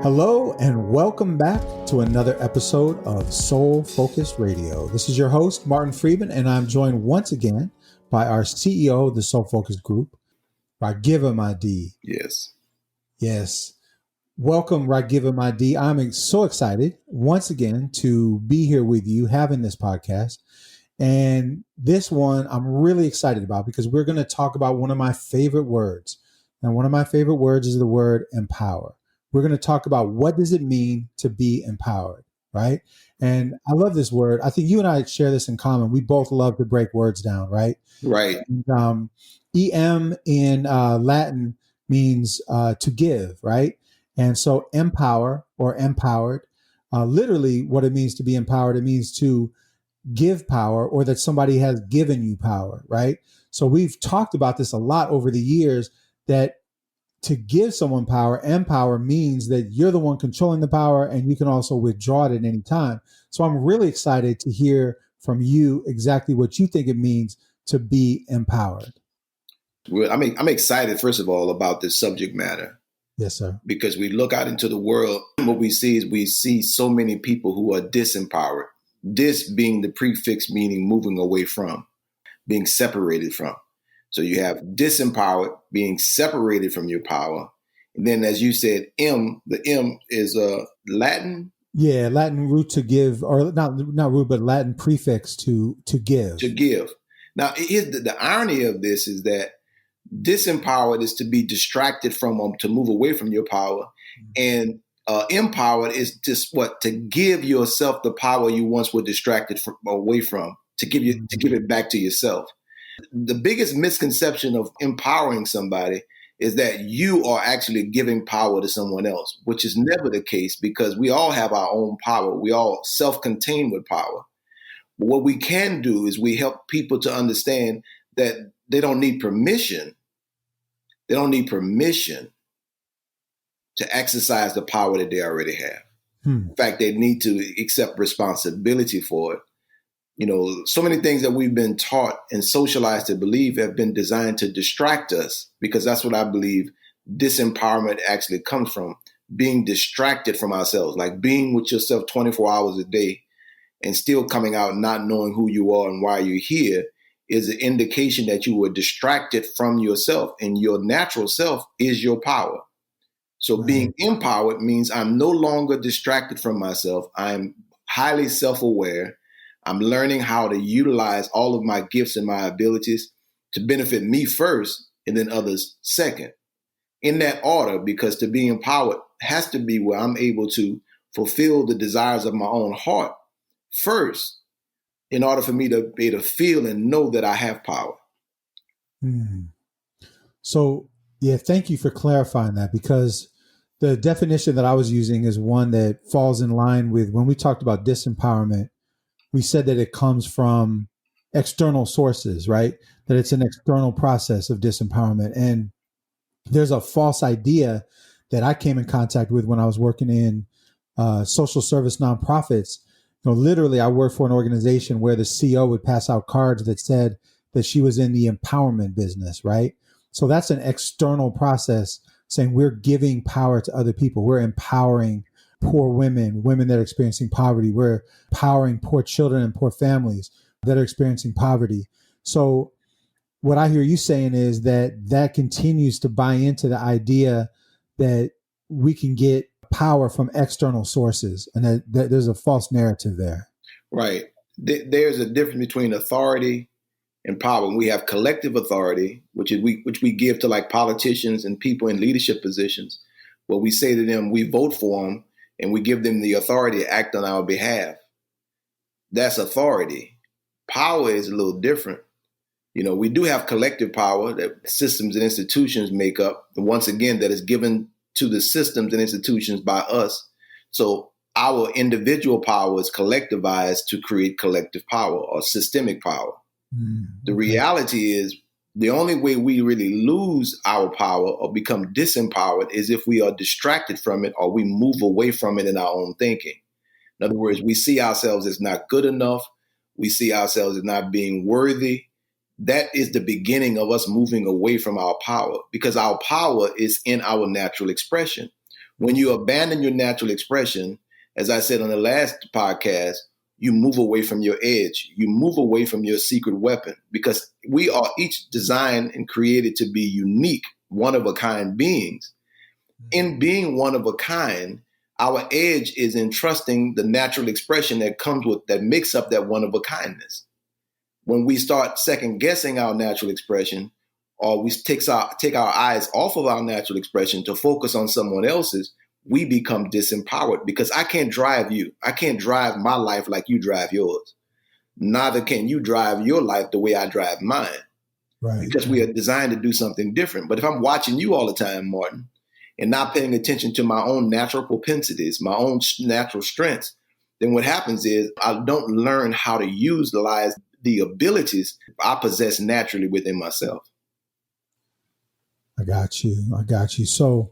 Hello and welcome back to another episode of Soul Focused Radio. This is your host, Martin Friedman, and I'm joined once again by our CEO of the Soul Focused Group, Ragiva Mahdi. Yes. Welcome, Ragiva Mahdi. I'm so excited once again to be here with you having this podcast. And this one I'm really excited about because we're going to talk about one of my favorite words. And one of my favorite words is the word empower. We're going to talk about what does it mean to be empowered, right? And I love this word. I think you and I share this in common. We both love to break words down, right? Right. And, em in Latin means to give, right? And so empower or empowered, literally what it means to be empowered, it means to give power or that somebody has given you power, right? So we've talked about this a lot over the years that to give someone power, empower means that you're the one controlling the power and you can also withdraw it at any time. So I'm really excited to hear from you exactly what you think it means to be empowered. Well, I'm excited, first of all, about this subject matter. Yes, sir. Because we look out into the world, what we see so many people who are disempowered. Dis being the prefix meaning moving away from, being separated from. So you have disempowered, being separated from your power. And then, as you said, the M is Latin. Yeah, Latin root to give, or not root, but Latin prefix to give. To give. Now, here's the irony of this is that disempowered is to be distracted from, to move away from your power. And empowered is just to give yourself the power you once were distracted away from, to give it back to yourself. The biggest misconception of empowering somebody is that you are actually giving power to someone else, which is never the case because we all have our own power. We all self-contained with power. But what we can do is we help people to understand that they don't need permission. They don't need permission to exercise the power that they already have. In fact, they need to accept responsibility for it. You know, so many things that we've been taught and socialized to believe have been designed to distract us, because that's what I believe disempowerment actually comes from, being distracted from ourselves, like being with yourself 24 hours a day and still coming out not knowing who you are and why you're here is an indication that you were distracted from yourself, and your natural self is your power. So being empowered means I'm no longer distracted from myself. I'm highly self-aware. I'm learning how to utilize all of my gifts and my abilities to benefit me first and then others second. In that order, because to be empowered has to be where I'm able to fulfill the desires of my own heart first in order for me to be able to feel and know that I have power. So, yeah, thank you for clarifying that, because the definition that I was using is one that falls in line with when we talked about disempowerment. We said that it comes from external sources, right? That it's an external process of disempowerment. And there's a false idea that I came in contact with when I was working in social service nonprofits. You know, literally, I worked for an organization where the CEO would pass out cards that said that she was in the empowerment business, right? So that's an external process saying we're giving power to other people. We're empowering poor women that are experiencing poverty. We're empowering poor children and poor families that are experiencing poverty. So what I hear you saying is that continues to buy into the idea that we can get power from external sources, and that there's a false narrative there. Right. There's a difference between authority and power. We have collective authority, which we give to like politicians and people in leadership positions, where we say to them, we vote for them, and we give them the authority to act on our behalf. That's authority. Power is a little different. You know, we do have collective power that systems and institutions make up. And once again, that is given to the systems and institutions by us. So our individual power is collectivized to create collective power or systemic power. The reality is the only way we really lose our power or become disempowered is if we are distracted from it or we move away from it in our own thinking. In other words, we see ourselves as not good enough. We see ourselves as not being worthy. That is the beginning of us moving away from our power, because our power is in our natural expression. When you abandon your natural expression, as I said on the last podcast, you move away from your edge. You move away from your secret weapon, because we are each designed and created to be unique, one-of-a-kind beings. In being one of a kind, our edge is in trusting the natural expression that comes with, that makes up that one-of-a-kindness. When we start second guessing our natural expression, or we take our eyes off of our natural expression to focus on someone else's, we become disempowered, because I can't drive you. I can't drive my life like you drive yours. Neither can you drive your life the way I drive mine. Right. Because we are designed to do something different. But if I'm watching you all the time, Martin, and not paying attention to my own natural propensities, my own natural strengths, then what happens is I don't learn how to utilize the abilities I possess naturally within myself. I got you. So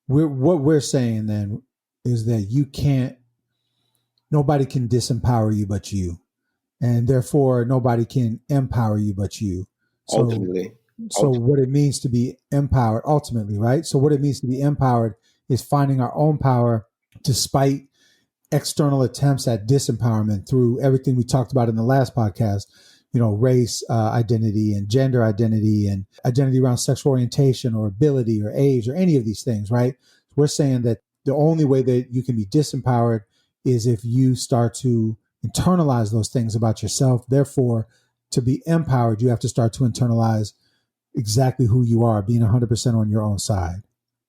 what we're saying then is that nobody can disempower you but you. And therefore nobody can empower you but you. So, Ultimately. What it means to be empowered ultimately, right? So what it means to be empowered is finding our own power despite external attempts at disempowerment through everything we talked about in the last podcast, race identity and gender identity and identity around sexual orientation or ability or age or any of these things, right? We're saying that the only way that you can be disempowered is if you start to internalize those things about yourself. Therefore, to be empowered, you have to start to internalize exactly who you are, being 100% on your own side.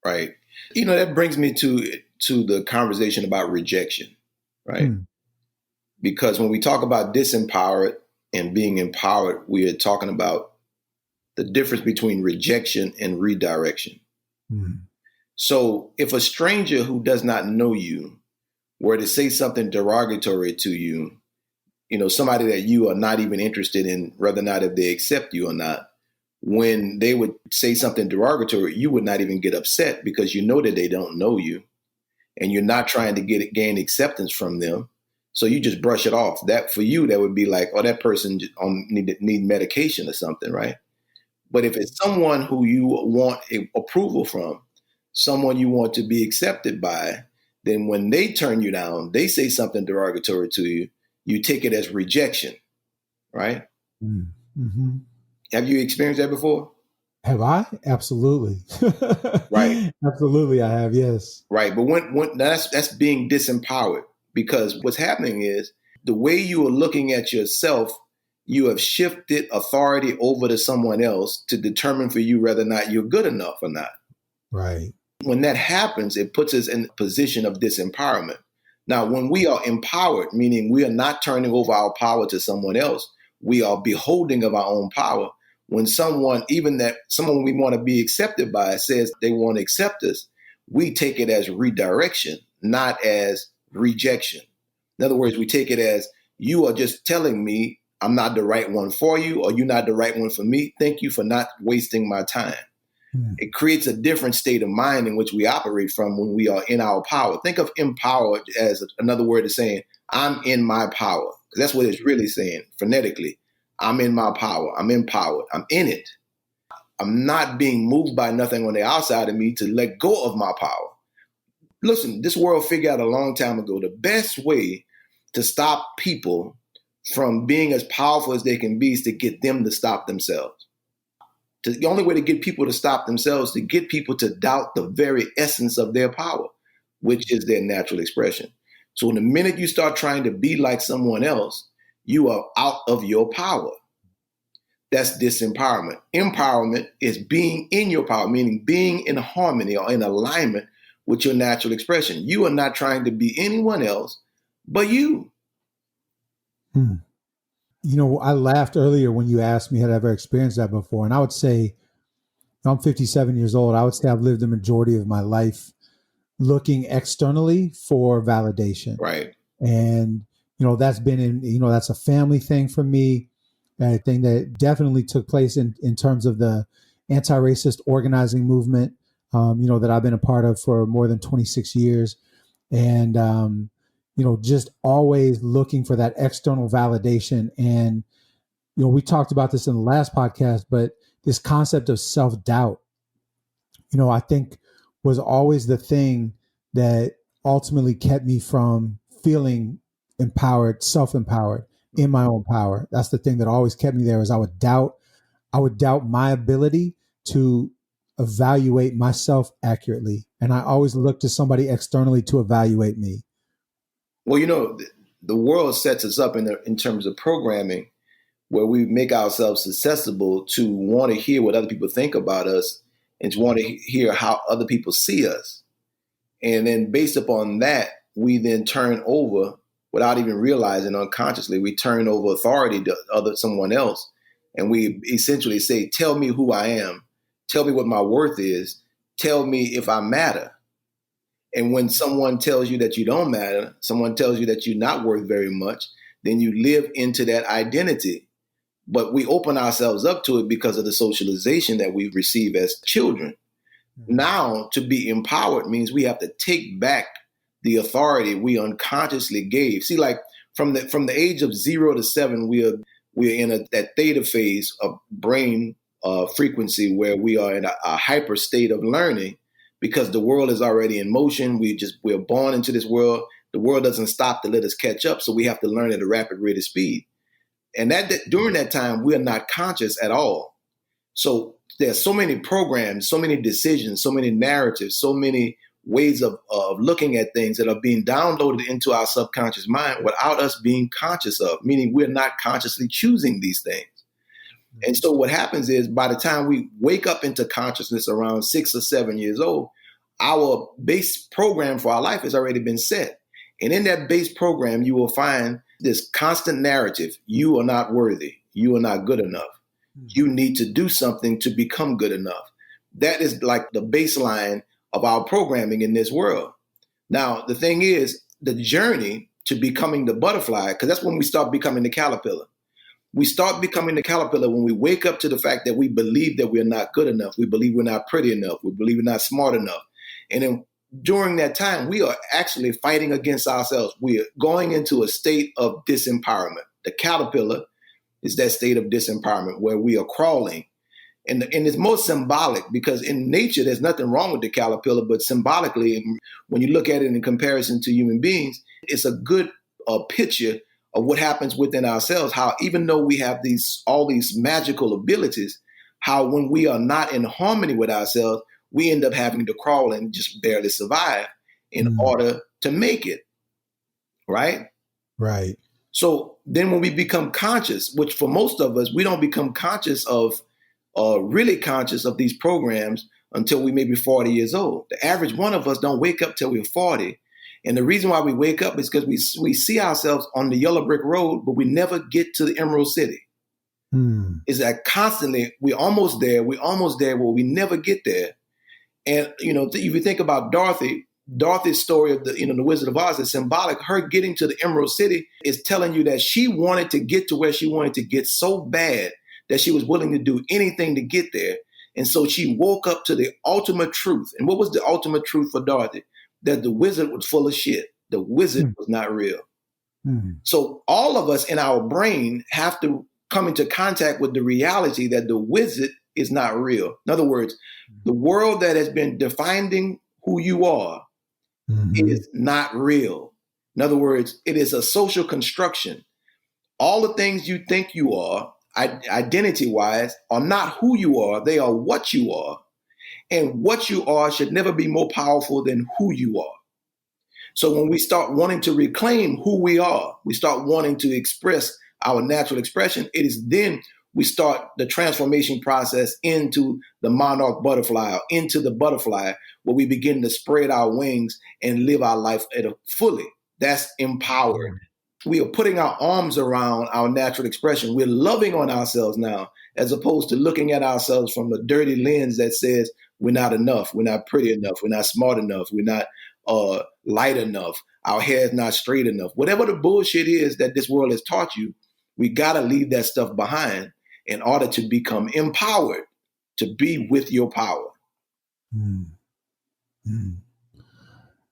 Right. That brings me to the conversation about rejection, right? Because when we talk about disempowered and being empowered, we are talking about the difference between rejection and redirection. So if a stranger who does not know you were to say something derogatory to you, somebody that you are not even interested in, whether or not if they accept you or not, when they would say something derogatory, you would not even get upset because you know that they don't know you and you're not trying to gain acceptance from them. So you just brush it off. That for you, that would be like, oh, that person need medication or something, right? But if it's someone who you want approval from, someone you want to be accepted by, then when they turn you down, they say something derogatory to you, you take it as rejection, right? Mm-hmm. Have you experienced that before? Have I? Absolutely. Right. Absolutely, I have, yes. Right. But when that's being disempowered, because what's happening is the way you are looking at yourself, you have shifted authority over to someone else to determine for you whether or not you're good enough or not. Right. When that happens, it puts us in a position of disempowerment. Now, when we are empowered, meaning we are not turning over our power to someone else, we are beholding of our own power. When someone we want to be accepted by says they want to accept us, we take it as redirection, not as rejection. In other words, we take it as you are just telling me I'm not the right one for you, or you're not the right one for me. Thank you for not wasting my time. It creates a different state of mind in which we operate from when we are in our power. Think of empowered as another word of saying, I'm in my power. Because that's what it's really saying phonetically. I'm in my power. I'm empowered. I'm in it. I'm not being moved by nothing on the outside of me to let go of my power. Listen, this world figured out a long time ago the best way to stop people from being as powerful as they can be is to get them to stop themselves. The only way to get people to stop themselves is to get people to doubt the very essence of their power, which is their natural expression. So the minute you start trying to be like someone else, you are out of your power. That's disempowerment. Empowerment is being in your power, meaning being in harmony or in alignment with your natural expression. You are not trying to be anyone else but you. I laughed earlier when you asked me had I ever experienced that before. And I would say, I'm 57 years old. I would say I've lived the majority of my life looking externally for validation. Right. And, that's been that's a family thing for me. A thing that definitely took place in terms of the anti-racist organizing movement, that I've been a part of for more than 26 years. And, just always looking for that external validation. And, we talked about this in the last podcast, but this concept of self-doubt, I think was always the thing that ultimately kept me from feeling empowered, self-empowered in my own power. That's the thing that always kept me there, is I would doubt my ability to evaluate myself accurately. And I always looked to somebody externally to evaluate me. Well, the world sets us up in terms of programming, where we make ourselves accessible to want to hear what other people think about us and to want to hear how other people see us. And then based upon that, we then turn over, without even realizing, unconsciously, we turn over authority to someone else. And we essentially say, tell me who I am. Tell me what my worth is. Tell me if I matter. And when someone tells you that you don't matter, someone tells you that you're not worth very much, then you live into that identity. But we open ourselves up to it because of the socialization that we receive as children. Now, to be empowered means we have to take back the authority we unconsciously gave. See, like from the age of 0 to 7, we're in that theta phase of brain frequency, where we are in a hyper state of learning, because the world is already in motion. We're born into this world. The world doesn't stop to let us catch up, so we have to learn at a rapid rate of speed. And that during that time, we are not conscious at all. So there's so many programs, so many decisions, so many narratives, so many ways of looking at things that are being downloaded into our subconscious mind without us being conscious of, meaning we're not consciously choosing these things. And so what happens is, by the time we wake up into consciousness around 6 or 7 years old, our base program for our life has already been set. And in that base program, you will find this constant narrative: you are not worthy. You are not good enough. You need to do something to become good enough. That is like the baseline of our programming in this world. Now, the thing is, the journey to becoming the butterfly, because that's when we start becoming the caterpillar. We start becoming the caterpillar when we wake up to the fact that we believe that we're not good enough. We believe we're not pretty enough. We believe we're not smart enough. And then during that time, we are actually fighting against ourselves. We are going into a state of disempowerment. The caterpillar is that state of disempowerment where we are crawling. And it's most symbolic, because in nature, there's nothing wrong with the caterpillar, but symbolically, and when you look at it in comparison to human beings, it's a good picture of what happens within ourselves. How even though we have all these magical abilities, how when we are not in harmony with ourselves, we end up having to crawl and just barely survive in order to make it. Right? Right. So then when we become conscious, which for most of us, we don't become conscious of, really conscious of these programs until we may be 40 years old. The average one of us don't wake up till we're 40. And the reason why we wake up is because we see ourselves on the yellow brick road, but we never get to the Emerald City. Is that constantly, we're almost there, but we never get there. And, if you think about Dorothy's story of the Wizard of Oz is symbolic. Her getting to the Emerald City is telling you that she wanted to get to where she wanted to get so bad that she was willing to do anything to get there. And so she woke up to the ultimate truth. And what was the ultimate truth for Dorothy? That the wizard was full of shit. The wizard was not real. So all of us in our brain have to come into contact with the reality that the wizard is not real. In other words, the world that has been defining who you are is not real. In other words, it is a social construction. All the things you think you are, identity-wise, are not who you are. They are what you are. And what you are should never be more powerful than who you are. So when we start wanting to reclaim who we are, we start wanting to express our natural expression, it is then we start the transformation process into the monarch butterfly, or into the butterfly, where we begin to spread our wings and live our life fully. That's empowered. We are putting our arms around our natural expression. We're loving on ourselves now, as opposed to looking at ourselves from a dirty lens that says we're not enough, we're not pretty enough, we're not smart enough, we're not light enough, our hair is not straight enough. Whatever the bullshit is that this world has taught you, we got to leave that stuff behind in order to become empowered, to be with your power.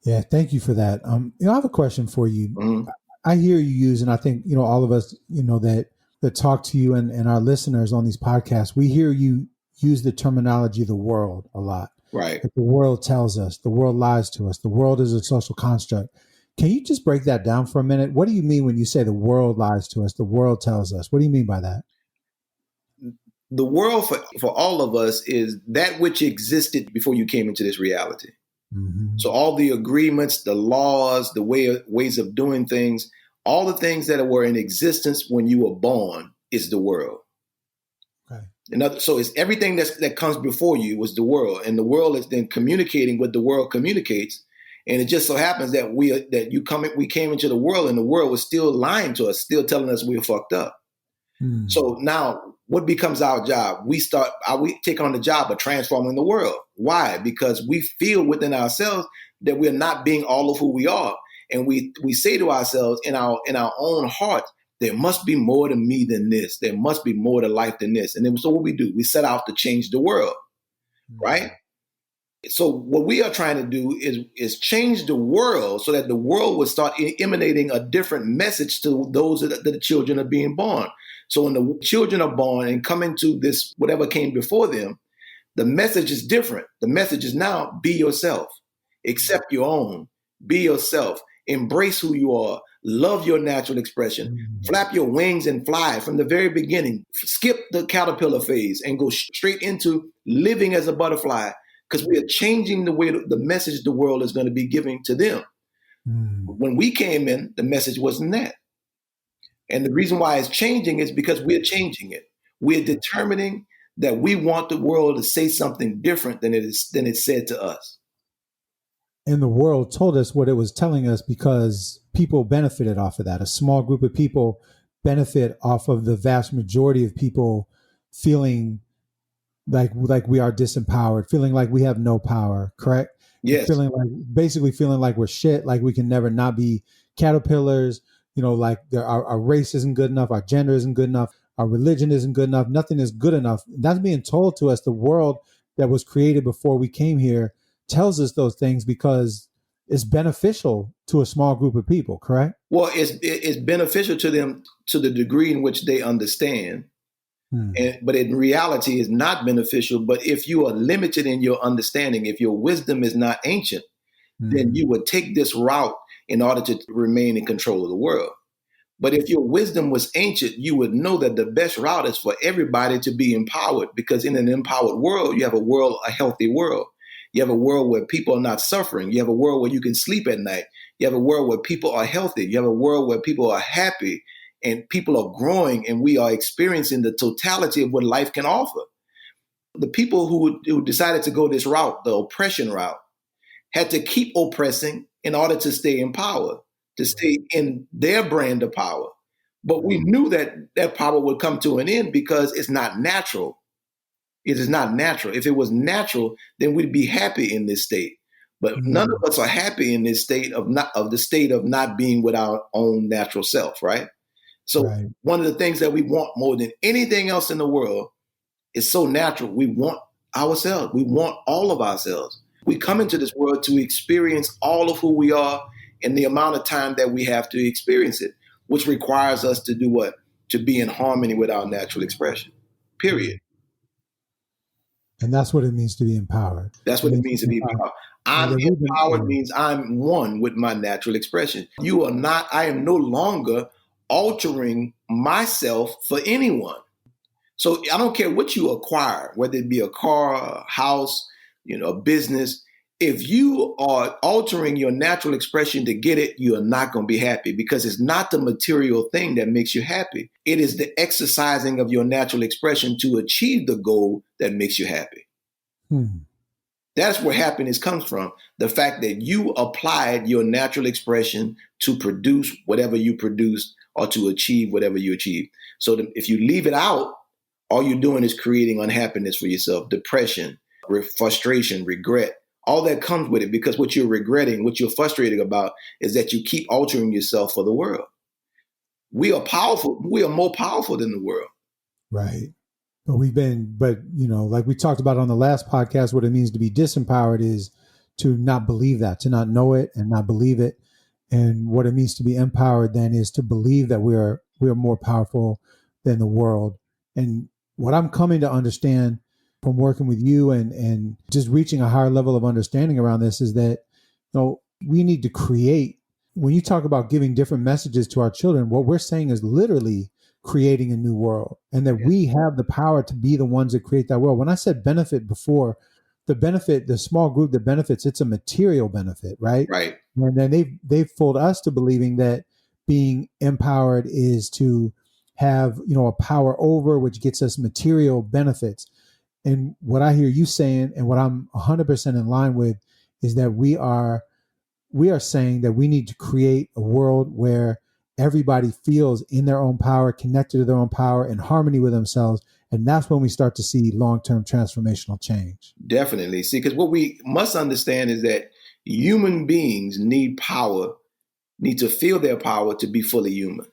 Yeah, thank you for that. I have a question for you. I hear you use, and I think, all of us, that talk to you and our listeners on these podcasts, we hear you use the terminology of the world a lot. Right. If the world tells us, the world lies to us, the world is a social construct. Can you just break that down for a minute? What do you mean when you say the world lies to us, the world tells us? What do you mean by that? The world for all of us is that which existed before you came into this reality. Mm-hmm. So all the agreements, the laws, the ways of doing things, all the things that were in existence when you were born is the world. Okay. So it's everything that comes before you was the world, and the world is then communicating what the world communicates. And it just so happens that we came into the world, and the world was still lying to us, still telling us we were fucked up. So now what becomes our job? We take on the job of transforming the world. Why? Because we feel within ourselves that we're not being all of who we are. And we say to ourselves in our own heart, there must be more to me than this. There must be more to life than this. And then so what we do, we set out to change the world, right? So what we are trying to do is change the world so that the world will start emanating a different message to those that the children are being born. So when the children are born and come into this, whatever came before them, the message is different. The message is now be yourself, accept your own, be yourself, embrace who you are, love your natural expression, flap your wings and fly from the very beginning, skip the caterpillar phase and go straight into living as a butterfly, because we are changing the way the message the world is going to be giving to them. When we came in, the message wasn't that. And the reason why it's changing is because we're changing it. We're determining that we want the world to say something different than it said to us. And the world told us what it was telling us because people benefited off of that. A small group of people benefit off of the vast majority of people feeling like we are disempowered, feeling like we have no power, correct? Yes. Basically feeling like we're shit, like we can never not be caterpillars, like our race isn't good enough, our gender isn't good enough, our religion isn't good enough, nothing is good enough. That's being told to us. The world that was created before we came here tells us those things because it's beneficial to a small group of people, correct? Well, it's beneficial to them to the degree in which they understand. But in reality, it's not beneficial. But if you are limited in your understanding, if your wisdom is not ancient, then you would take this route in order to remain in control of the world. But if your wisdom was ancient, you would know that the best route is for everybody to be empowered, because in an empowered world, you have a healthy world. You have a world where people are not suffering. You have a world where you can sleep at night. You have a world where people are healthy. You have a world where people are happy and people are growing, and we are experiencing the totality of what life can offer. The people who decided to go this route, the oppression route, had to keep oppressing in order to stay in power, to stay in their brand of power. But we knew that that power would come to an end because it's not natural. It is not natural. If it was natural, then we'd be happy in this state. But none of us are happy in this state of not being with our own natural self, right? So one of the things that we want more than anything else in the world is so natural. We want ourselves. We want all of ourselves. We come into this world to experience all of who we are in the amount of time that we have to experience it, which requires us to do what? To be in harmony with our natural expression, period. And that's what it means to be empowered. That's what it means to be empowered. I'm empowered means I'm one with my natural expression. I am no longer altering myself for anyone. So I don't care what you acquire, whether it be a car, a house, a business. If you are altering your natural expression to get it, you are not going to be happy, because it's not the material thing that makes you happy. It is the exercising of your natural expression to achieve the goal that makes you happy. That's where happiness comes from. The fact that you applied your natural expression to produce whatever you produced or to achieve whatever you achieved. So if you leave it out, all you're doing is creating unhappiness for yourself, depression, frustration, regret. All that comes with it, because what you're regretting, what you're frustrated about, is that you keep altering yourself for the world. We are powerful. We are more powerful than the world. Right. But like we talked about on the last podcast, what it means to be disempowered is to not believe that, to not know it and not believe it. And what it means to be empowered then is to believe that we are more powerful than the world. And what I'm coming to understand from working with you and just reaching a higher level of understanding around this is that, we need to create, when you talk about giving different messages to our children, what we're saying is literally creating a new world, and that we have the power to be the ones that create that world. When I said benefit before, the small group that benefits, it's a material benefit, right? Right. And then they've fooled us to believing that being empowered is to have, a power over, which gets us material benefits. And what I hear you saying, and what I'm 100% in line with, is that we are saying that we need to create a world where everybody feels in their own power, connected to their own power, in harmony with themselves. And that's when we start to see long-term transformational change. Definitely. See, because what we must understand is that human beings need power, need to feel their power to be fully human.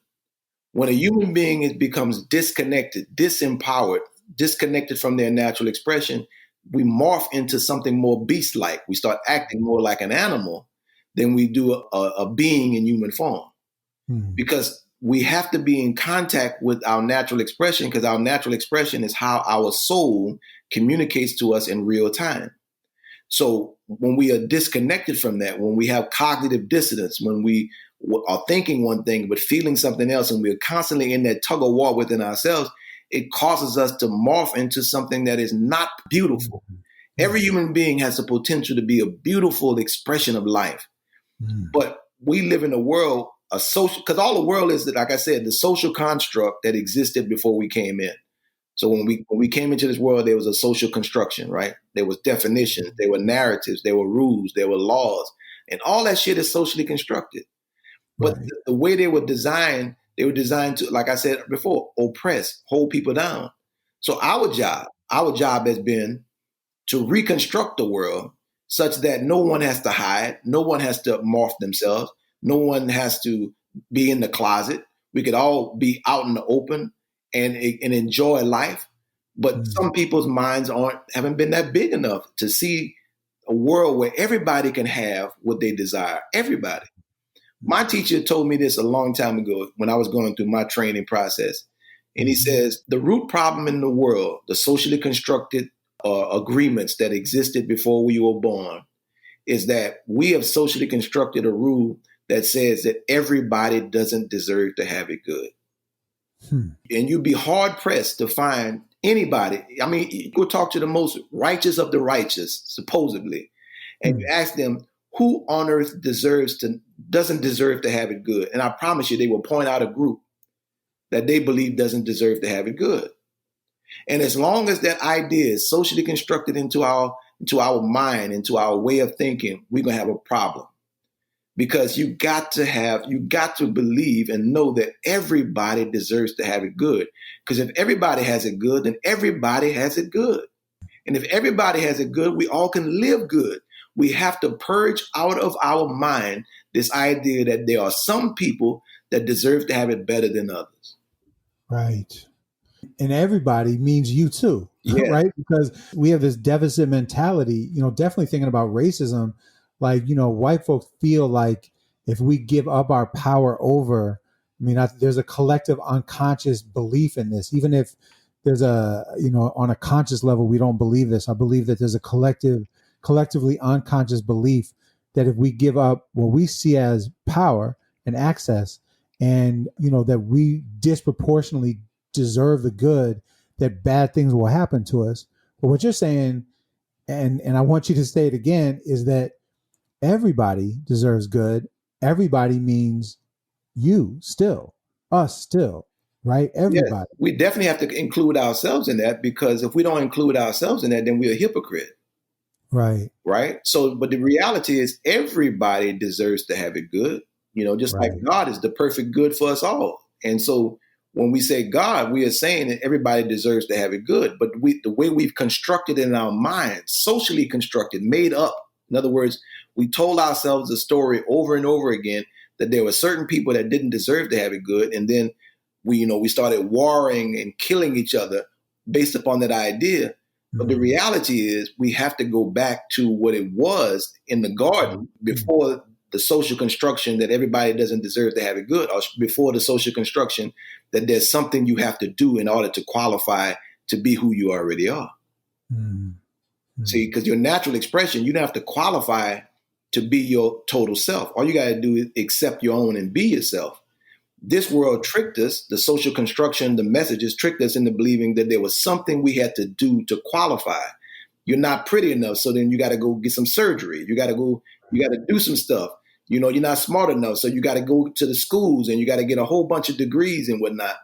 When a human being becomes disconnected, disempowered, disconnected from their natural expression, we morph into something more beast-like. We start acting more like an animal than we do a being in human form. Because we have to be in contact with our natural expression, because our natural expression is how our soul communicates to us in real time. So when we are disconnected from that, when we have cognitive dissonance, when we are thinking one thing but feeling something else, and we're constantly in that tug of war within ourselves, it causes us to morph into something that is not beautiful. Every human being has the potential to be a beautiful expression of life. But we live in a world, because all the world is, like I said, the social construct that existed before we came in. So when we came into this world, there was a social construction, right? There was definitions, there were narratives, there were rules, there were laws, and all that shit is socially constructed. But the way they were designed to, like I said before, oppress, hold people down. So our job has been to reconstruct the world such that no one has to hide, no one has to morph themselves, no one has to be in the closet. We could all be out in the open and enjoy life. But some people's minds haven't been that big enough to see a world where everybody can have what they desire. Everybody. My teacher told me this a long time ago when I was going through my training process. And he says, the root problem in the world, the socially constructed agreements that existed before we were born, is that we have socially constructed a rule that says that everybody doesn't deserve to have it good. And you'd be hard pressed to find anybody. I mean, you go talk to the most righteous of the righteous, supposedly, and you ask them, who on earth doesn't deserve to have it good? And I promise you, they will point out a group that they believe doesn't deserve to have it good. And as long as that idea is socially constructed into our mind, into our way of thinking, we're going to have a problem. Because you got to believe and know that everybody deserves to have it good. Because if everybody has it good, then everybody has it good. And if everybody has it good, we all can live good. We have to purge out of our mind this idea that there are some people that deserve to have it better than others. Right. And everybody means you too, right? Because we have this deficit mentality, definitely thinking about racism. Like, white folks feel like if we give up our power over, there's a collective unconscious belief in this, even if there's on a conscious level, we don't believe this. I believe that there's a collectively unconscious belief that if we give up what we see as power and access, and, that we disproportionately deserve the good, that bad things will happen to us. But what you're saying, and I want you to say it again, is that everybody deserves good. Everybody means you still, us still, right? Everybody. Yes, we definitely have to include ourselves in that, because if we don't include ourselves in that, then we're a hypocrite. Right. Right. So, but the reality is everybody deserves to have it good, just like God is the perfect good for us all. And so when we say God, we are saying that everybody deserves to have it good. But the way we've constructed it in our minds, socially constructed, made up. In other words, we told ourselves a story over and over again that there were certain people that didn't deserve to have it good. And then we started warring and killing each other based upon that idea. But the reality is we have to go back to what it was in the garden before the social construction that everybody doesn't deserve to have it good, or before the social construction that there's something you have to do in order to qualify to be who you already are. Mm. Mm. See, because your natural expression, you don't have to qualify to be your total self. All you got to do is accept your own and be yourself. This world tricked us, the social construction, the messages tricked us into believing that there was something we had to do to qualify. You're not pretty enough, so then you got to go get some surgery. You got to do some stuff. You know, you're not smart enough, so you got to go to the schools and you got to get a whole bunch of degrees and whatnot.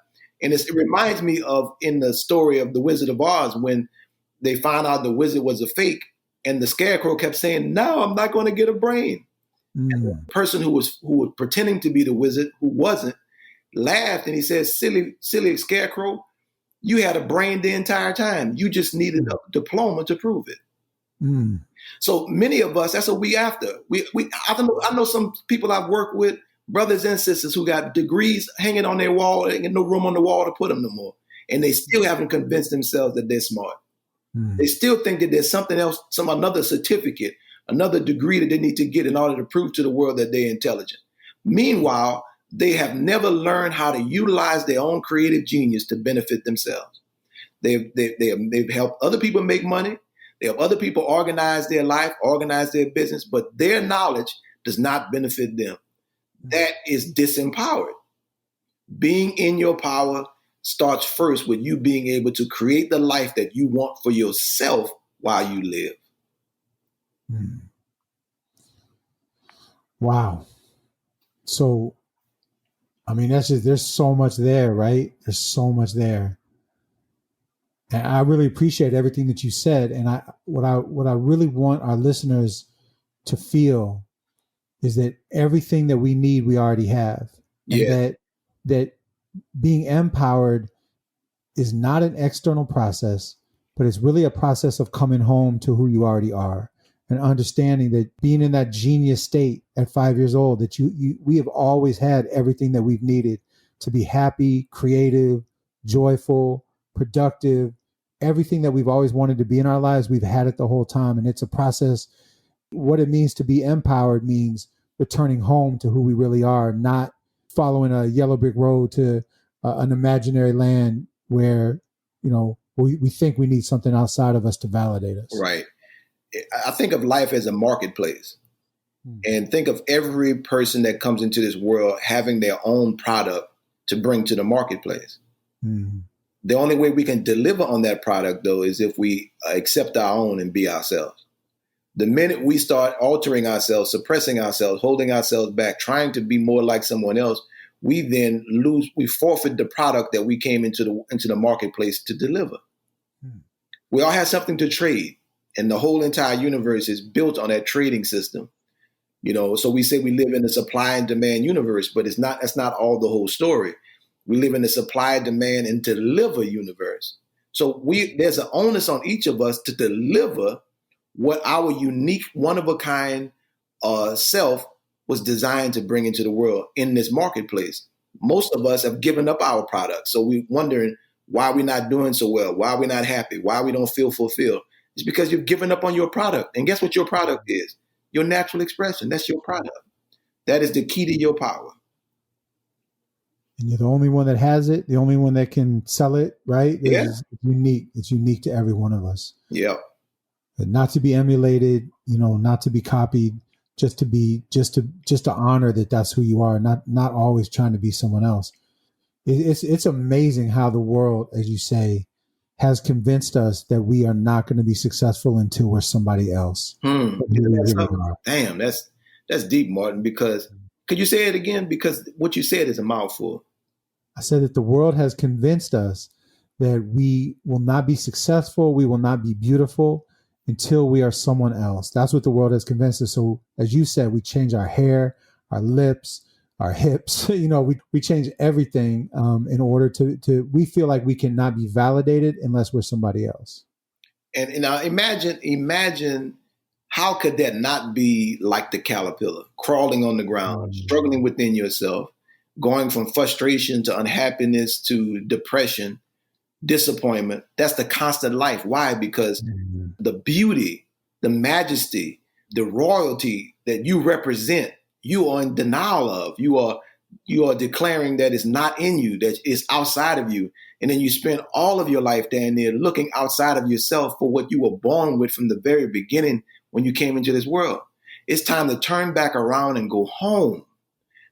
And it reminds me of in the story of the Wizard of Oz when they found out the wizard was a fake, and the scarecrow kept saying, "No, I'm not going to get a brain." Mm. And the person who was pretending to be the wizard, who wasn't, laughed and he said, "Silly scarecrow, you had a brain the entire time. You just needed a diploma to prove it." Mm. So many of us, that's what we after. I know some people I've worked with, brothers and sisters who got degrees hanging on their wall, they ain't no room on the wall to put them no more. And they still haven't convinced themselves that they're smart. Mm. They still think that there's something else, another certificate, another degree that they need to get in order to prove to the world that they're intelligent. Meanwhile, they have never learned how to utilize their own creative genius to benefit themselves. They've helped other people make money. They help other people organize their life, organize their business, but their knowledge does not benefit them. That is disempowered. Being in your power starts first with you being able to create the life that you want for yourself while you live. Mm. Wow. So, I mean, there's so much there, right? There's so much there. And I really appreciate everything that you said. And what I really want our listeners to feel is that everything that we need, we already have. And Yeah. that being empowered is not an external process, but it's really a process of coming home to who you already are and understanding that being in that genius state at 5 years old, that we have always had everything that we've needed to be happy, creative, joyful, productive, everything that we've always wanted to be in our lives, we've had it the whole time. And it's a process. What it means to be empowered means returning home to who we really are, not following a yellow brick road to an imaginary land where, you know, we think we need something outside of us to validate us. Right. I think of life as a marketplace. And think of every person that comes into this world having their own product to bring to the marketplace. Mm. The only way we can deliver on that product, though, is if we accept our own and be ourselves. The minute we start altering ourselves, suppressing ourselves, holding ourselves back, trying to be more like someone else, we then we forfeit the product that we came into the marketplace to deliver. Mm. We all have something to trade, and the whole entire universe is built on that trading system. You know, so we say we live in a supply and demand universe, but that's not all the whole story. We live in a supply, demand, and deliver universe. So there's an onus on each of us to deliver what our unique, one-of-a-kind self was designed to bring into the world in this marketplace. Most of us have given up our product. So we're wondering why we're not doing so well, why we're not happy, why we don't feel fulfilled. It's because you've given up on your product. And guess what your product is? Your natural expression. That's your product. That is the key to your power. And you're the only one that has it, the only one that can sell it, right? Yeah. It's unique. It's unique to every one of us. Yeah. And not to be emulated, you know, not to be copied, just to honor that that's who you are, not always trying to be someone else. It's amazing how the world, as you say, has convinced us that we are not going to be successful until we're somebody else. Damn, that's deep, Martin, because could you say it again? Because what you said is a mouthful. I said that the world has convinced us that we will not be successful, we will not be beautiful until we are someone else. That's what the world has convinced us. So as you said, we change our hair, our lips, our hips, you know, we change everything in order to we feel like we cannot be validated unless we're somebody else. And now imagine how could that not be like the caterpillar crawling on the ground, struggling within yourself, going from frustration to unhappiness to depression, disappointment. That's the constant life. Why? Because the beauty, the majesty, the royalty that you represent, you are in denial of. You are declaring that it's not in you, that it's outside of you. And then you spend all of your life down there looking outside of yourself for what you were born with from the very beginning when you came into this world. It's time to turn back around and go home.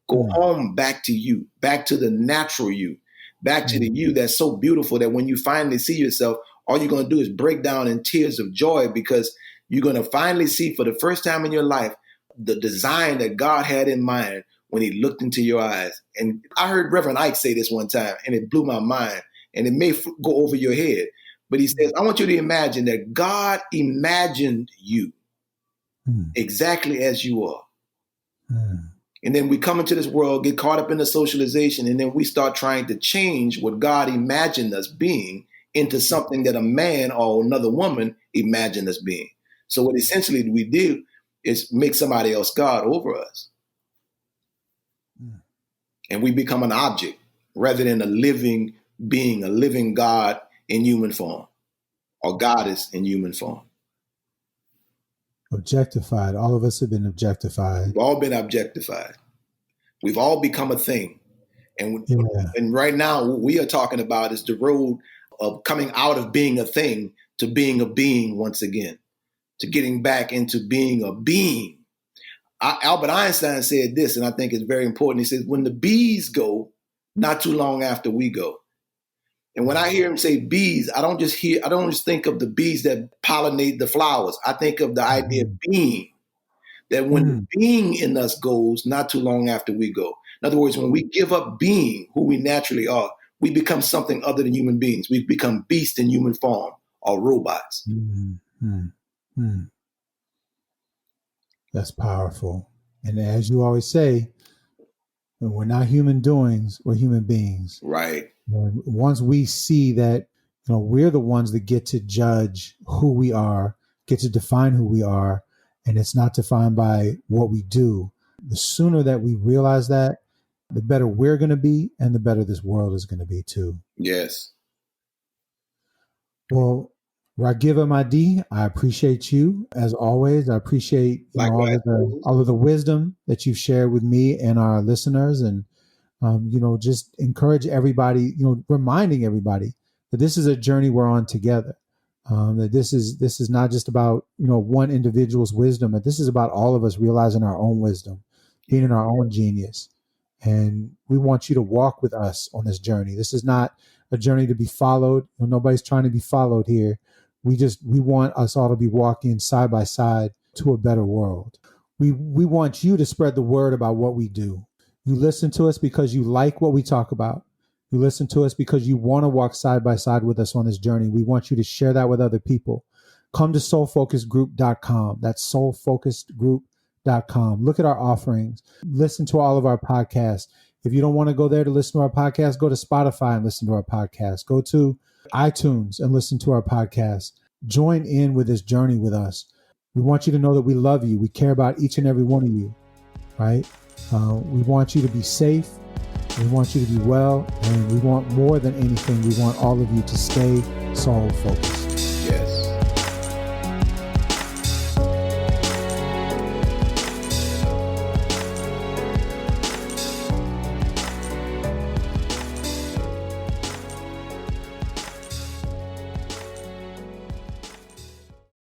Go home back to you, back to the natural you, back to the you that's so beautiful that when you finally see yourself, all you're going to do is break down in tears of joy because you're going to finally see for the first time in your life the design that God had in mind when he looked into your eyes. And I heard Reverend Ike say this one time, and it blew my mind, and it may go over your head. But he says, I want you to imagine that God imagined you exactly as you are. And then we come into this world, get caught up in the socialization, and then we start trying to change what God imagined us being into something that a man or another woman imagined us being. So what essentially we do is make somebody else God over us. And we become an object rather than a living being, a living God in human form, or goddess in human form. Objectified. All of us have been objectified. We've all been objectified. We've all become a thing. And right now, what we are talking about is the road of coming out of being a thing to being a being once again, to getting back into being a being. Albert Einstein said this, and I think it's very important. He says, when the bees go, not too long after we go. And when I hear him say bees, I don't just think of the bees that pollinate the flowers. I think of the idea of being, that when the being in us goes, not too long after we go. In other words, when we give up being who we naturally are, we become something other than human beings. We become beasts in human form or robots. That's powerful. And as you always say, we're not human doings, we're human beings. Right. Once we see that, we're the ones that get to judge who we are, get to define who we are, and it's not defined by what we do. The sooner that we realize that, the better we're going to be, and the better this world is going to be too. Yes. Well, Ragiva Madi, I appreciate you as always. I appreciate all of the wisdom that you've shared with me and our listeners, and just encourage everybody, reminding everybody that this is a journey we're on together. That this is not just about one individual's wisdom, but this is about all of us realizing our own wisdom, being in our own genius, and we want you to walk with us on this journey. This is not a journey to be followed. Nobody's trying to be followed here. We want us all to be walking side by side to a better world. We want you to spread the word about what we do. You listen to us because you like what we talk about. You listen to us because you want to walk side by side with us on this journey. We want you to share that with other people. Come to soulfocusedgroup.com. That's soulfocusedgroup.com. Look at our offerings. Listen to all of our podcasts. If you don't want to go there to listen to our podcast, go to Spotify and listen to our podcast. Go to iTunes and listen to our podcast. Join in with this journey with us. We want you to know that we love you. We care about each and every one of you, right? We want you to be safe. We want you to be well. And we want more than anything, we want all of you to stay soul focused.